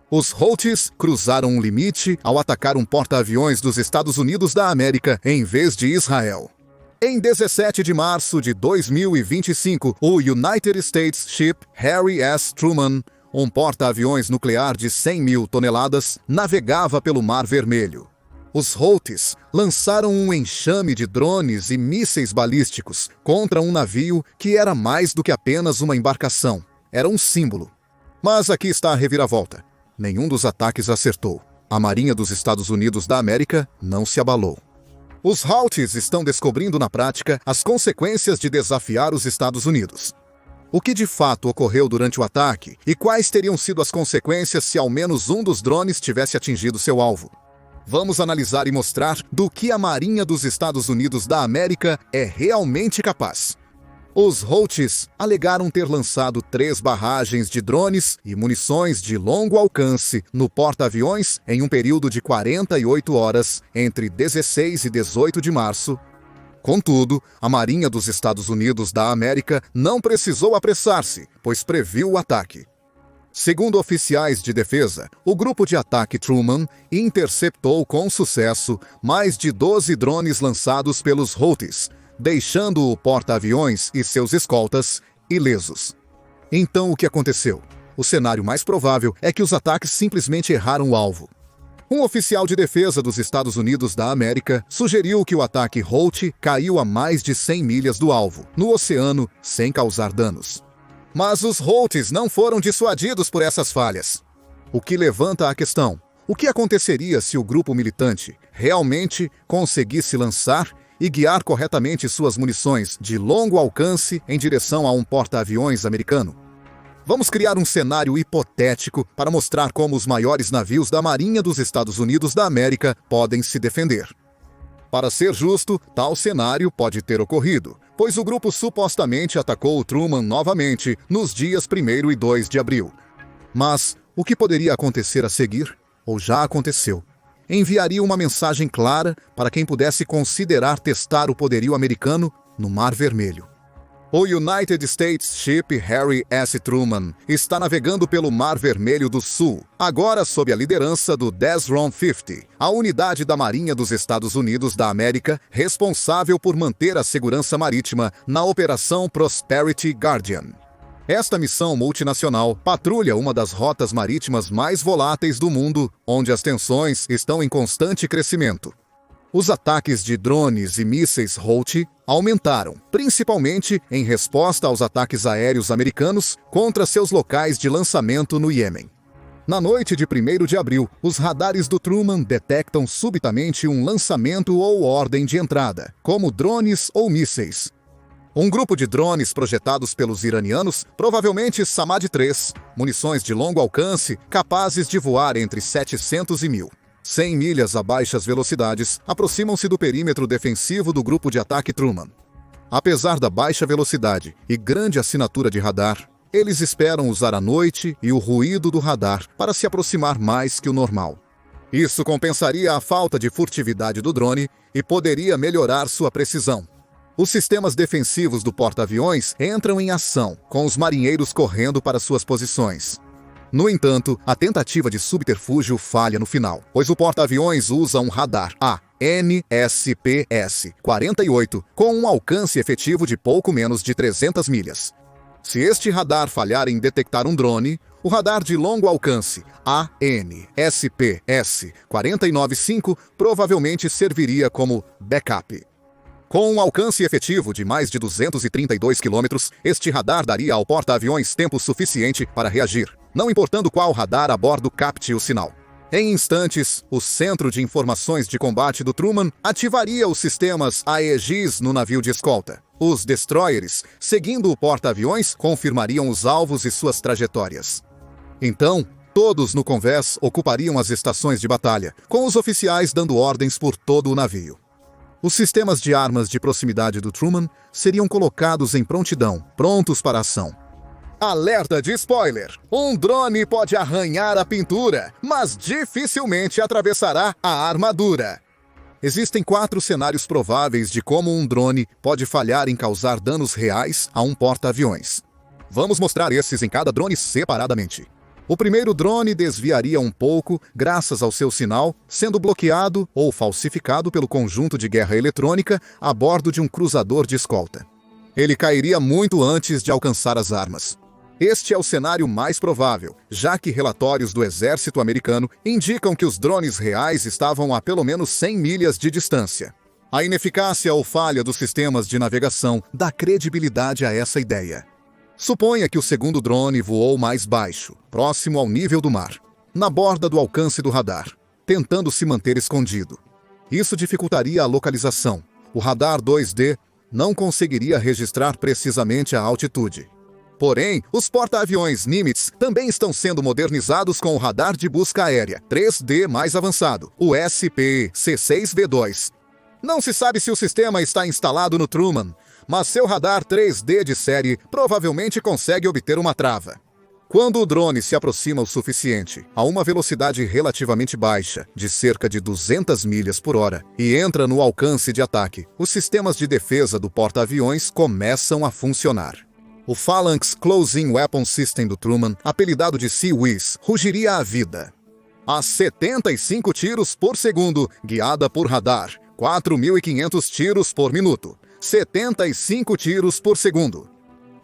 Os Houthis cruzaram um limite ao atacar um porta-aviões dos Estados Unidos da América em vez de Israel. Em 17 de março de 2025, o United States Ship Harry S. Truman, um porta-aviões nuclear de 100 mil toneladas, navegava pelo Mar Vermelho. Os Houthis lançaram um enxame de drones e mísseis balísticos contra um navio que era mais do que apenas uma embarcação. Era um símbolo. Mas aqui está a reviravolta. Nenhum dos ataques acertou. A Marinha dos Estados Unidos da América não se abalou. Os Houthis estão descobrindo na prática as consequências de desafiar os Estados Unidos. O que de fato ocorreu durante o ataque e quais teriam sido as consequências se ao menos um dos drones tivesse atingido seu alvo? Vamos analisar e mostrar do que a Marinha dos Estados Unidos da América é realmente capaz. Os Houthis alegaram ter lançado 3 barragens de drones e munições de longo alcance no porta-aviões em um período de 48 horas entre 16 e 18 de março. Contudo, a Marinha dos Estados Unidos da América não precisou apressar-se, pois previu o ataque. Segundo oficiais de defesa, o grupo de ataque Truman interceptou com sucesso mais de 12 drones lançados pelos Houthis, deixando o porta-aviões e seus escoltas ilesos. Então o que aconteceu? O cenário mais provável é que os ataques simplesmente erraram o alvo. Um oficial de defesa dos Estados Unidos da América sugeriu que o ataque Houthi caiu a mais de 100 milhas do alvo, no oceano, sem causar danos. Mas os Houthis não foram dissuadidos por essas falhas. O que levanta a questão: o que aconteceria se o grupo militante realmente conseguisse lançar e guiar corretamente suas munições de longo alcance em direção a um porta-aviões americano? Vamos criar um cenário hipotético para mostrar como os maiores navios da Marinha dos Estados Unidos da América podem se defender. Para ser justo, tal cenário pode ter ocorrido, pois o grupo supostamente atacou o Truman novamente nos dias 1º e 2 de abril. Mas o que poderia acontecer a seguir? Ou já aconteceu? Enviaria uma mensagem clara para quem pudesse considerar testar o poderio americano no Mar Vermelho. O United States Ship Harry S. Truman está navegando pelo Mar Vermelho do Sul, agora sob a liderança do Desron 50, a unidade da Marinha dos Estados Unidos da América responsável por manter a segurança marítima na Operação Prosperity Guardian. Esta missão multinacional patrulha uma das rotas marítimas mais voláteis do mundo, onde as tensões estão em constante crescimento. Os ataques de drones e mísseis Houthi aumentaram, principalmente em resposta aos ataques aéreos americanos contra seus locais de lançamento no Iêmen. Na noite de 1º de abril, os radares do Truman detectam subitamente um lançamento ou ordem de entrada, como drones ou mísseis. Um grupo de drones projetados pelos iranianos, provavelmente Samad-3, munições de longo alcance capazes de voar entre 700 e 1000. 100 milhas a baixas velocidades, aproximam-se do perímetro defensivo do grupo de ataque Truman. Apesar da baixa velocidade e grande assinatura de radar, eles esperam usar a noite e o ruído do radar para se aproximar mais que o normal. Isso compensaria a falta de furtividade do drone e poderia melhorar sua precisão. Os sistemas defensivos do porta-aviões entram em ação, com os marinheiros correndo para suas posições. No entanto, a tentativa de subterfúgio falha no final, pois o porta-aviões usa um radar ANSPS-48 com um alcance efetivo de pouco menos de 300 milhas. Se este radar falhar em detectar um drone, o radar de longo alcance ANSPS-495 provavelmente serviria como backup. Com um alcance efetivo de mais de 232 km, este radar daria ao porta-aviões tempo suficiente para reagir, não importando qual radar a bordo capte o sinal. Em instantes, o Centro de Informações de Combate do Truman ativaria os sistemas Aegis no navio de escolta. Os destroyers, seguindo o porta-aviões, confirmariam os alvos e suas trajetórias. Então, todos no convés ocupariam as estações de batalha, com os oficiais dando ordens por todo o navio. Os sistemas de armas de proximidade do Truman seriam colocados em prontidão, prontos para a ação. Alerta de spoiler! Um drone pode arranhar a pintura, mas dificilmente atravessará a armadura. Existem 4 cenários prováveis de como um drone pode falhar em causar danos reais a um porta-aviões. Vamos mostrar esses em cada drone separadamente. O primeiro drone desviaria um pouco graças ao seu sinal, sendo bloqueado ou falsificado pelo conjunto de guerra eletrônica a bordo de um cruzador de escolta. Ele cairia muito antes de alcançar as armas. Este é o cenário mais provável, já que relatórios do exército americano indicam que os drones reais estavam a pelo menos 100 milhas de distância. A ineficácia ou falha dos sistemas de navegação dá credibilidade a essa ideia. Suponha que o segundo drone voou mais baixo, próximo ao nível do mar, na borda do alcance do radar, tentando se manter escondido. Isso dificultaria a localização. O radar 2D não conseguiria registrar precisamente a altitude. Porém, os porta-aviões Nimitz também estão sendo modernizados com o radar de busca aérea 3D mais avançado, o SPC-6V2. Não se sabe se o sistema está instalado no Truman, mas seu radar 3D de série provavelmente consegue obter uma trava. Quando o drone se aproxima o suficiente, a uma velocidade relativamente baixa, de cerca de 200 milhas por hora, e entra no alcance de ataque, os sistemas de defesa do porta-aviões começam a funcionar. O Phalanx Close-in Weapon System do Truman, apelidado de Sea-Whiz, rugiria à vida. A 75 tiros por segundo, guiada por radar, 4.500 tiros por minuto. 75 tiros por segundo.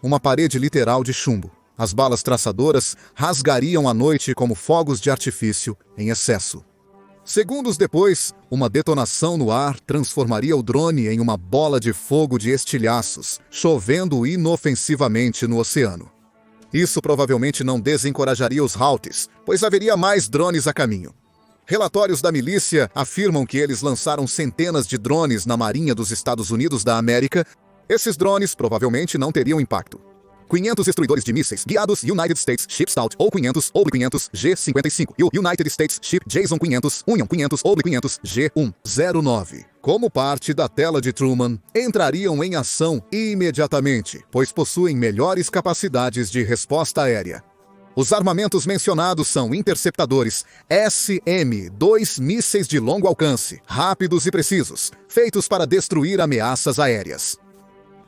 Uma parede literal de chumbo. As balas traçadoras rasgariam a noite como fogos de artifício em excesso. Segundos depois, uma detonação no ar transformaria o drone em uma bola de fogo de estilhaços, chovendo inofensivamente no oceano. Isso provavelmente não desencorajaria os Houthis, pois haveria mais drones a caminho. Relatórios da milícia afirmam que eles lançaram centenas de drones na Marinha dos Estados Unidos da América. Esses drones provavelmente não teriam impacto. 500 destruidores de mísseis guiados United States Ship Stout ou 500 500 G55 e o United States Ship Jason 500 Union 500 500 G109. Como parte da tela de Truman, entrariam em ação imediatamente, pois possuem melhores capacidades de resposta aérea. Os armamentos mencionados são interceptadores SM-2 mísseis de longo alcance, rápidos e precisos, feitos para destruir ameaças aéreas.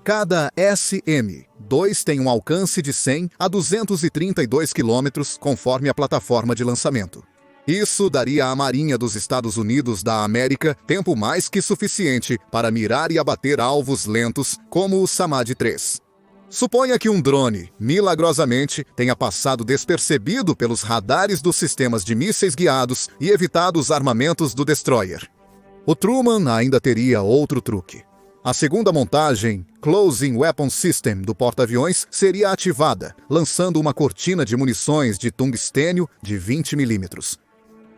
Cada SM-2 tem um alcance de 100 a 232 km, conforme a plataforma de lançamento. Isso daria à Marinha dos Estados Unidos da América tempo mais que suficiente para mirar e abater alvos lentos, como o Samad-3. Suponha que um drone, milagrosamente, tenha passado despercebido pelos radares dos sistemas de mísseis guiados e evitado os armamentos do destroyer. O Truman ainda teria outro truque. A segunda montagem, Close-in Weapon System, do porta-aviões, seria ativada, lançando uma cortina de munições de tungstênio de 20 mm.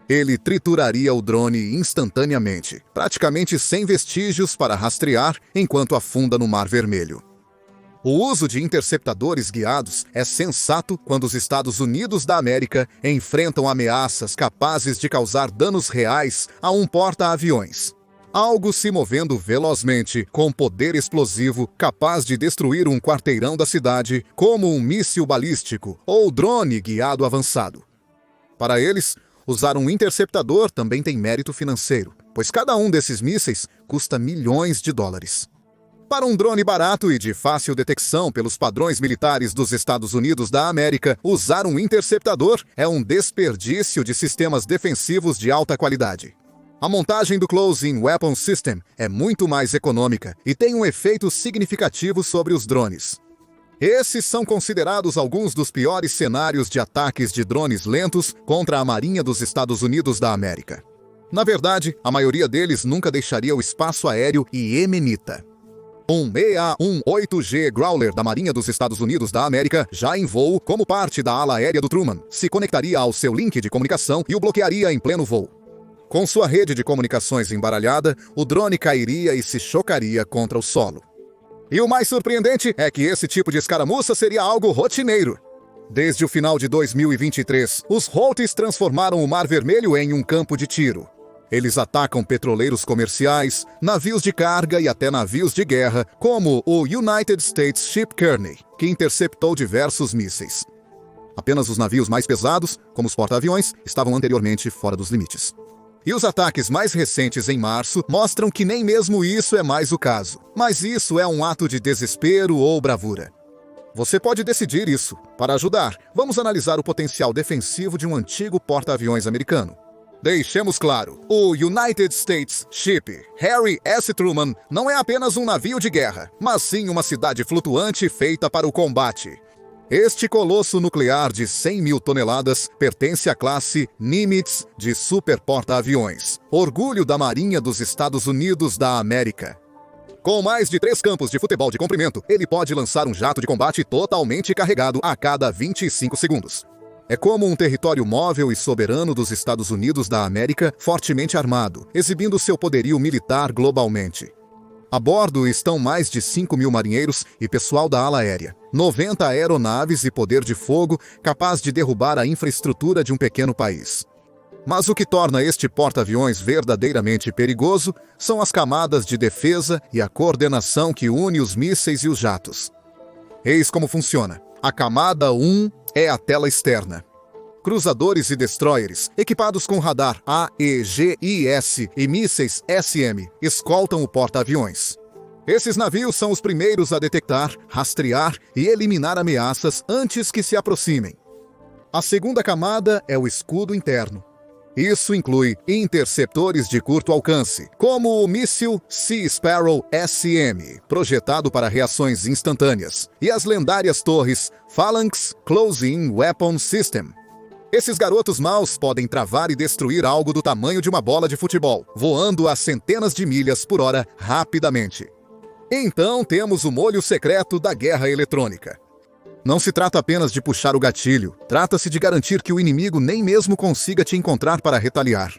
Ele trituraria o drone instantaneamente, praticamente sem vestígios para rastrear enquanto afunda no Mar Vermelho. O uso de interceptadores guiados é sensato quando os Estados Unidos da América enfrentam ameaças capazes de causar danos reais a um porta-aviões. Algo se movendo velozmente, com poder explosivo, capaz de destruir um quarteirão da cidade, como um míssil balístico ou drone guiado avançado. Para eles, usar um interceptador também tem mérito financeiro, pois cada um desses mísseis custa milhões de dólares. Para um drone barato e de fácil detecção pelos padrões militares dos Estados Unidos da América, usar um interceptador é um desperdício de sistemas defensivos de alta qualidade. A montagem do Close-in Weapon System é muito mais econômica e tem um efeito significativo sobre os drones. Esses são considerados alguns dos piores cenários de ataques de drones lentos contra a Marinha dos Estados Unidos da América. Na verdade, a maioria deles nunca deixaria o espaço aéreo iemenita. Um EA-18G Growler da Marinha dos Estados Unidos da América, já em voo como parte da ala aérea do Truman, se conectaria ao seu link de comunicação e o bloquearia em pleno voo. Com sua rede de comunicações embaralhada, o drone cairia e se chocaria contra o solo. E o mais surpreendente é que esse tipo de escaramuça seria algo rotineiro. Desde o final de 2023, os Houthis transformaram o Mar Vermelho em um campo de tiro. Eles atacam petroleiros comerciais, navios de carga e até navios de guerra, como o United States Ship Kearney, que interceptou diversos mísseis. Apenas os navios mais pesados, como os porta-aviões, estavam anteriormente fora dos limites. E os ataques mais recentes em março mostram que nem mesmo isso é mais o caso. Mas isso é um ato de desespero ou bravura. Você pode decidir isso. Para ajudar, vamos analisar o potencial defensivo de um antigo porta-aviões americano. Deixemos claro, o United States Ship Harry S. Truman não é apenas um navio de guerra, mas sim uma cidade flutuante feita para o combate. Este colosso nuclear de 100 mil toneladas pertence à classe Nimitz de super porta-aviões, orgulho da Marinha dos Estados Unidos da América. Com mais de 3 campos de futebol de comprimento, ele pode lançar um jato de combate totalmente carregado a cada 25 segundos. É como um território móvel e soberano dos Estados Unidos da América, fortemente armado, exibindo seu poderio militar globalmente. A bordo estão mais de 5 mil marinheiros e pessoal da ala aérea, 90 aeronaves e poder de fogo capaz de derrubar a infraestrutura de um pequeno país. Mas o que torna este porta-aviões verdadeiramente perigoso são as camadas de defesa e a coordenação que une os mísseis e os jatos. Eis como funciona. A camada 1 é a tela externa. Cruzadores e destroyers, equipados com radar AEGIS e mísseis SM, escoltam o porta-aviões. Esses navios são os primeiros a detectar, rastrear e eliminar ameaças antes que se aproximem. A segunda camada é o escudo interno. Isso inclui interceptores de curto alcance, como o míssil Sea Sparrow SM, projetado para reações instantâneas, e as lendárias torres Phalanx Close-In Weapon System. Esses garotos maus podem travar e destruir algo do tamanho de uma bola de futebol, voando a centenas de milhas por hora rapidamente. Então temos o molho secreto da guerra eletrônica. Não se trata apenas de puxar o gatilho, trata-se de garantir que o inimigo nem mesmo consiga te encontrar para retaliar.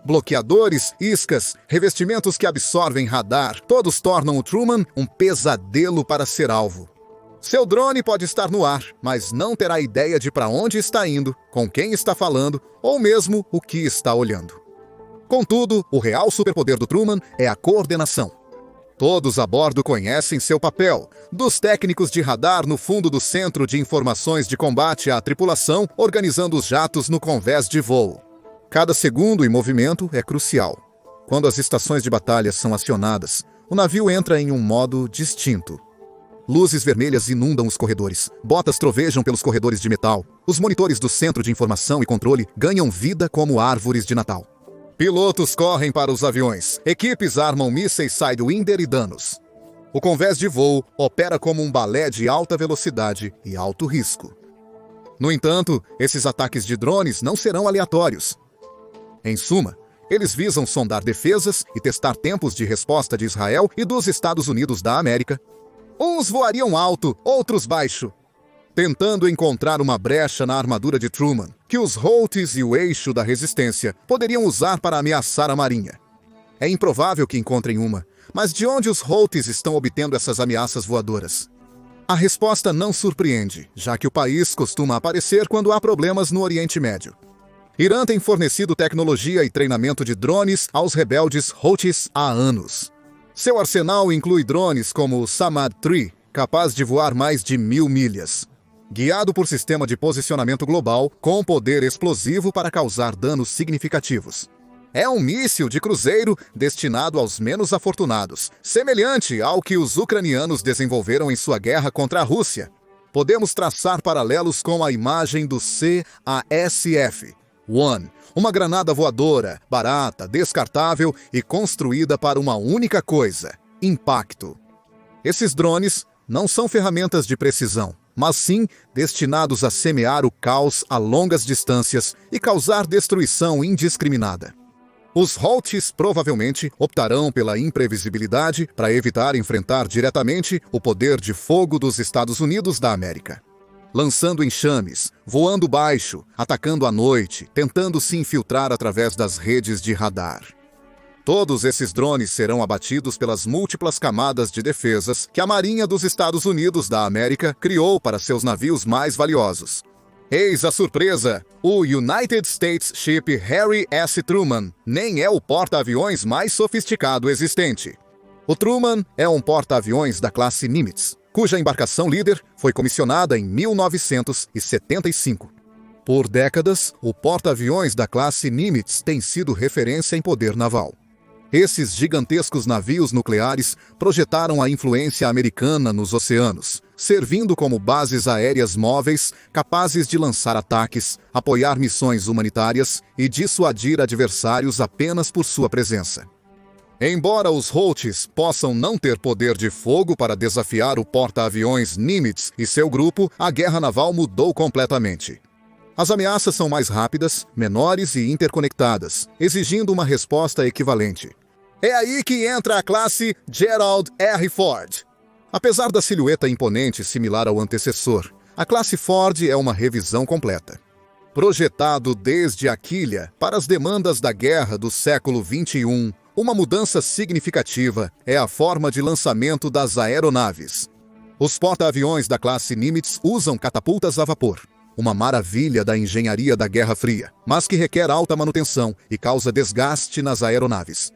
Bloqueadores, iscas, revestimentos que absorvem radar, todos tornam o Truman um pesadelo para ser alvo. Seu drone pode estar no ar, mas não terá ideia de para onde está indo, com quem está falando ou mesmo o que está olhando. Contudo, o real superpoder do Truman é a coordenação. Todos a bordo conhecem seu papel, dos técnicos de radar no fundo do centro de informações de combate à tripulação, organizando os jatos no convés de voo. Cada segundo em movimento é crucial. Quando as estações de batalha são acionadas, o navio entra em um modo distinto. Luzes vermelhas inundam os corredores, botas trovejam pelos corredores de metal, os monitores do centro de informação e controle ganham vida como árvores de Natal. Pilotos correm para os aviões, equipes armam mísseis Sidewinder e danos. O convés de voo opera como um balé de alta velocidade e alto risco. No entanto, esses ataques de drones não serão aleatórios. Em suma, eles visam sondar defesas e testar tempos de resposta de Israel e dos Estados Unidos da América. Uns voariam alto, outros baixo, tentando encontrar uma brecha na armadura de Truman, que os Houthis e o eixo da resistência poderiam usar para ameaçar a marinha. É improvável que encontrem uma, mas de onde os Houthis estão obtendo essas ameaças voadoras? A resposta não surpreende, já que o país costuma aparecer quando há problemas no Oriente Médio. Irã tem fornecido tecnologia e treinamento de drones aos rebeldes Houthis há anos. Seu arsenal inclui drones como o Samad-3, capaz de voar mais de 1000 milhas. Guiado por sistema de posicionamento global, com poder explosivo para causar danos significativos. É um míssil de cruzeiro destinado aos menos afortunados, semelhante ao que os ucranianos desenvolveram em sua guerra contra a Rússia. Podemos traçar paralelos com a imagem do CASF-1, uma granada voadora, barata, descartável e construída para uma única coisa: impacto. Esses drones não são ferramentas de precisão, mas sim destinados a semear o caos a longas distâncias e causar destruição indiscriminada. Os Houthis provavelmente optarão pela imprevisibilidade para evitar enfrentar diretamente o poder de fogo dos Estados Unidos da América. Lançando enxames, voando baixo, atacando à noite, tentando se infiltrar através das redes de radar. Todos esses drones serão abatidos pelas múltiplas camadas de defesas que a Marinha dos Estados Unidos da América criou para seus navios mais valiosos. Eis a surpresa! O United States Ship Harry S. Truman nem é o porta-aviões mais sofisticado existente. O Truman é um porta-aviões da classe Nimitz, cuja embarcação líder foi comissionada em 1975. Por décadas, o porta-aviões da classe Nimitz tem sido referência em poder naval. Esses gigantescos navios nucleares projetaram a influência americana nos oceanos, servindo como bases aéreas móveis capazes de lançar ataques, apoiar missões humanitárias e dissuadir adversários apenas por sua presença. Embora os Houthis possam não ter poder de fogo para desafiar o porta-aviões Nimitz e seu grupo, a guerra naval mudou completamente. As ameaças são mais rápidas, menores e interconectadas, exigindo uma resposta equivalente. É aí que entra a classe Gerald R. Ford. Apesar da silhueta imponente similar ao antecessor, a classe Ford é uma revisão completa. Projetado desde a quilha para as demandas da guerra do século XXI, uma mudança significativa é a forma de lançamento das aeronaves. Os porta-aviões da classe Nimitz usam catapultas a vapor, uma maravilha da engenharia da Guerra Fria, mas que requer alta manutenção e causa desgaste nas aeronaves.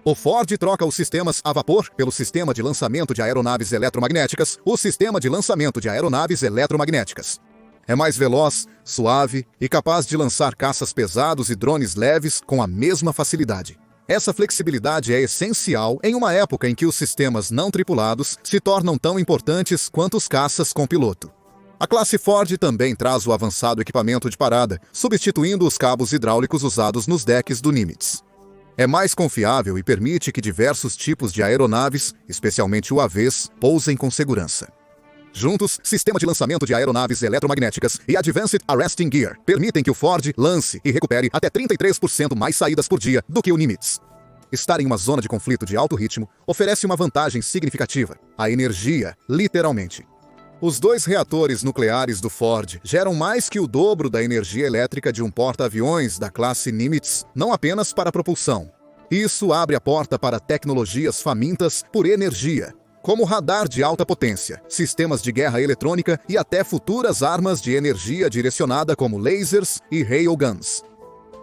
O Ford troca os sistemas a vapor pelo sistema de lançamento de aeronaves eletromagnéticas, o sistema de lançamento de aeronaves eletromagnéticas. É mais veloz, suave e capaz de lançar caças pesados e drones leves com a mesma facilidade. Essa flexibilidade é essencial em uma época em que os sistemas não tripulados se tornam tão importantes quanto os caças com piloto. A classe Ford também traz o avançado equipamento de parada, substituindo os cabos hidráulicos usados nos decks do Nimitz. É mais confiável e permite que diversos tipos de aeronaves, especialmente UAVs, pousem com segurança. Juntos, sistema de lançamento de aeronaves eletromagnéticas e Advanced Arresting Gear permitem que o Ford lance e recupere até 33% mais saídas por dia do que o Nimitz. Estar em uma zona de conflito de alto ritmo oferece uma vantagem significativa: a energia, literalmente. Os 2 reatores nucleares do Ford geram mais que o dobro da energia elétrica de um porta-aviões da classe Nimitz, não apenas para propulsão. Isso abre a porta para tecnologias famintas por energia, como radar de alta potência, sistemas de guerra eletrônica e até futuras armas de energia direcionada como lasers e railguns.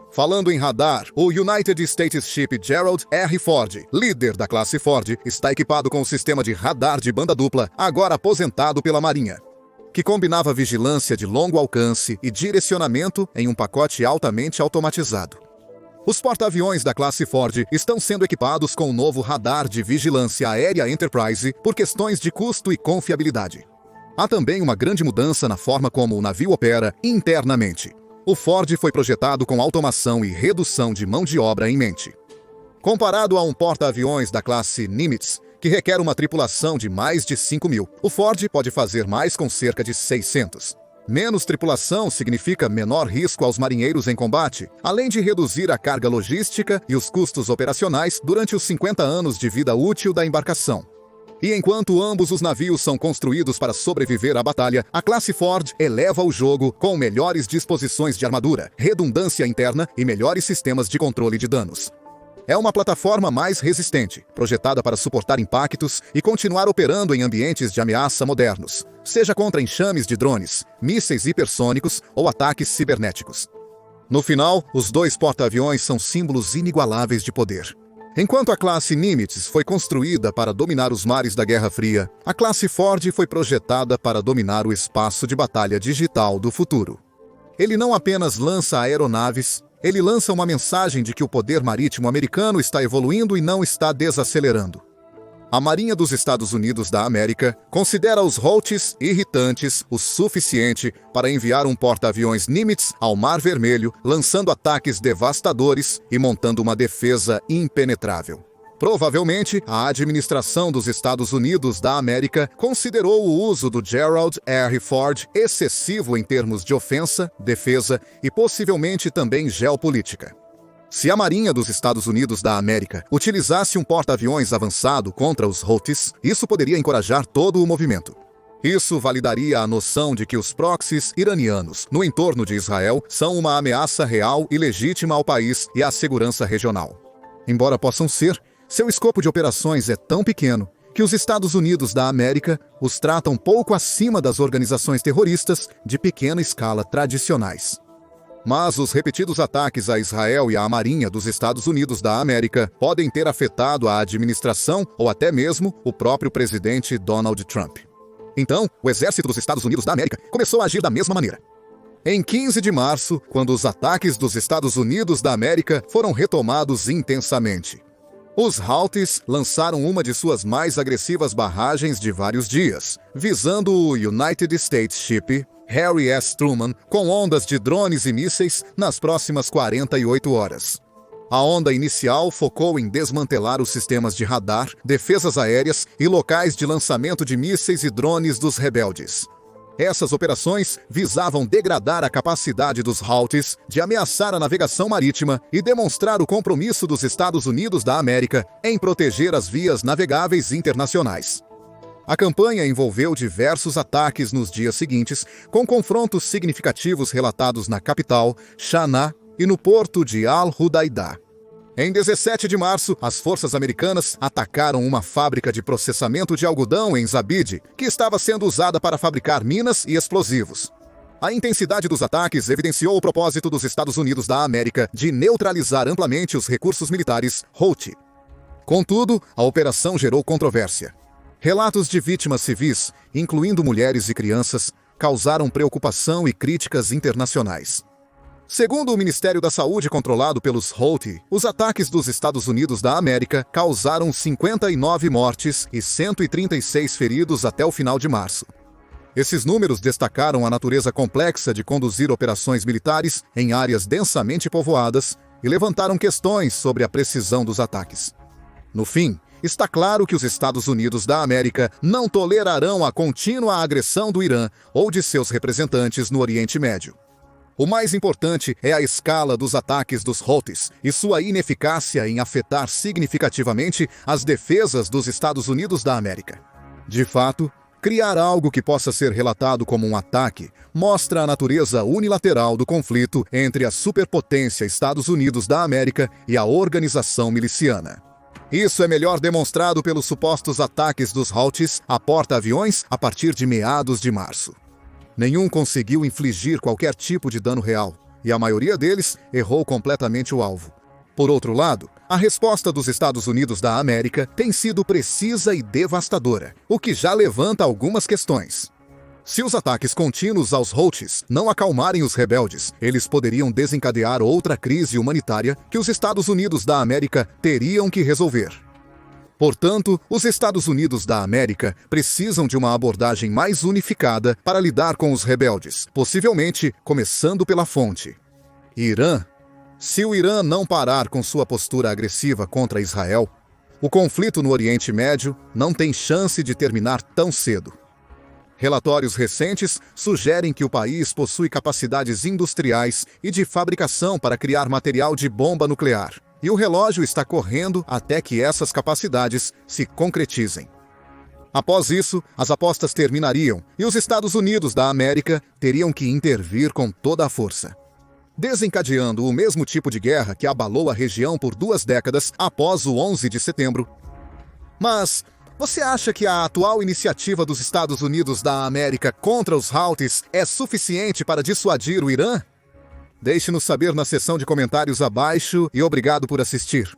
Falando em radar, o United States Ship Gerald R. Ford, líder da classe Ford, está equipado com o sistema de radar de banda dupla, agora aposentado pela Marinha, que combinava vigilância de longo alcance e direcionamento em um pacote altamente automatizado. Os porta-aviões da classe Ford estão sendo equipados com o novo radar de vigilância aérea Enterprise por questões de custo e confiabilidade. Há também uma grande mudança na forma como o navio opera internamente. O Ford foi projetado com automação e redução de mão de obra em mente. Comparado a um porta-aviões da classe Nimitz, que requer uma tripulação de mais de 5.000, o Ford pode fazer mais com cerca de 600. Menos tripulação significa menor risco aos marinheiros em combate, além de reduzir a carga logística e os custos operacionais durante os 50 anos de vida útil da embarcação. E enquanto ambos os navios são construídos para sobreviver à batalha, a classe Ford eleva o jogo com melhores disposições de armadura, redundância interna e melhores sistemas de controle de danos. É uma plataforma mais resistente, projetada para suportar impactos e continuar operando em ambientes de ameaça modernos, seja contra enxames de drones, mísseis hipersônicos ou ataques cibernéticos. No final, os 2 porta-aviões são símbolos inigualáveis de poder. Enquanto a classe Nimitz foi construída para dominar os mares da Guerra Fria, a classe Ford foi projetada para dominar o espaço de batalha digital do futuro. Ele não apenas lança aeronaves, ele lança uma mensagem de que o poder marítimo americano está evoluindo e não está desacelerando. A Marinha dos Estados Unidos da América considera os Houthis irritantes o suficiente para enviar um porta-aviões Nimitz ao Mar Vermelho, lançando ataques devastadores e montando uma defesa impenetrável. Provavelmente, a administração dos Estados Unidos da América considerou o uso do Gerald R. Ford excessivo em termos de ofensa, defesa e possivelmente também geopolítica. Se a Marinha dos Estados Unidos da América utilizasse um porta-aviões avançado contra os Houthis, isso poderia encorajar todo o movimento. Isso validaria a noção de que os proxies iranianos no entorno de Israel são uma ameaça real e legítima ao país e à segurança regional. Embora possam ser, seu escopo de operações é tão pequeno que os Estados Unidos da América os tratam pouco acima das organizações terroristas de pequena escala tradicionais. Mas os repetidos ataques a Israel e à Marinha dos Estados Unidos da América podem ter afetado a administração ou até mesmo o próprio presidente Donald Trump. Então, o exército dos Estados Unidos da América começou a agir da mesma maneira. Em 15 de março, quando os ataques dos Estados Unidos da América foram retomados intensamente. Os Houthis lançaram uma de suas mais agressivas barragens de vários dias, visando o United States Ship Harry S. Truman com ondas de drones e mísseis nas próximas 48 horas. A onda inicial focou em desmantelar os sistemas de radar, defesas aéreas e locais de lançamento de mísseis e drones dos rebeldes. Essas operações visavam degradar a capacidade dos Houthis de ameaçar a navegação marítima e demonstrar o compromisso dos Estados Unidos da América em proteger as vias navegáveis internacionais. A campanha envolveu diversos ataques nos dias seguintes, com confrontos significativos relatados na capital, Sanaa, e no porto de Al-Hudaidah. Em 17 de março, as forças americanas atacaram uma fábrica de processamento de algodão em Zabid, que estava sendo usada para fabricar minas e explosivos. A intensidade dos ataques evidenciou o propósito dos Estados Unidos da América de neutralizar amplamente os recursos militares Houthi. Contudo, a operação gerou controvérsia. Relatos de vítimas civis, incluindo mulheres e crianças, causaram preocupação e críticas internacionais. Segundo o Ministério da Saúde controlado pelos Houthi, os ataques dos Estados Unidos da América causaram 59 mortes e 136 feridos até o final de março. Esses números destacaram a natureza complexa de conduzir operações militares em áreas densamente povoadas e levantaram questões sobre a precisão dos ataques. No fim, está claro que os Estados Unidos da América não tolerarão a contínua agressão do Irã ou de seus representantes no Oriente Médio. O mais importante é a escala dos ataques dos Houthis e sua ineficácia em afetar significativamente as defesas dos Estados Unidos da América. De fato, criar algo que possa ser relatado como um ataque mostra a natureza unilateral do conflito entre a superpotência Estados Unidos da América e a organização miliciana. Isso é melhor demonstrado pelos supostos ataques dos Houthis a porta-aviões a partir de meados de março. Nenhum conseguiu infligir qualquer tipo de dano real, e a maioria deles errou completamente o alvo. Por outro lado, a resposta dos Estados Unidos da América tem sido precisa e devastadora, o que já levanta algumas questões. Se os ataques contínuos aos Houthis não acalmarem os rebeldes, eles poderiam desencadear outra crise humanitária que os Estados Unidos da América teriam que resolver. Portanto, os Estados Unidos da América precisam de uma abordagem mais unificada para lidar com os rebeldes, possivelmente começando pela fonte. Irã. Se o Irã não parar com sua postura agressiva contra Israel, o conflito no Oriente Médio não tem chance de terminar tão cedo. Relatórios recentes sugerem que o país possui capacidades industriais e de fabricação para criar material de bomba nuclear. E o relógio está correndo até que essas capacidades se concretizem. Após isso, as apostas terminariam e os Estados Unidos da América teriam que intervir com toda a força, desencadeando o mesmo tipo de guerra que abalou a região por 2 décadas após o 11 de setembro. Mas você acha que a atual iniciativa dos Estados Unidos da América contra os Houthis é suficiente para dissuadir o Irã? Deixe-nos saber na seção de comentários abaixo e obrigado por assistir.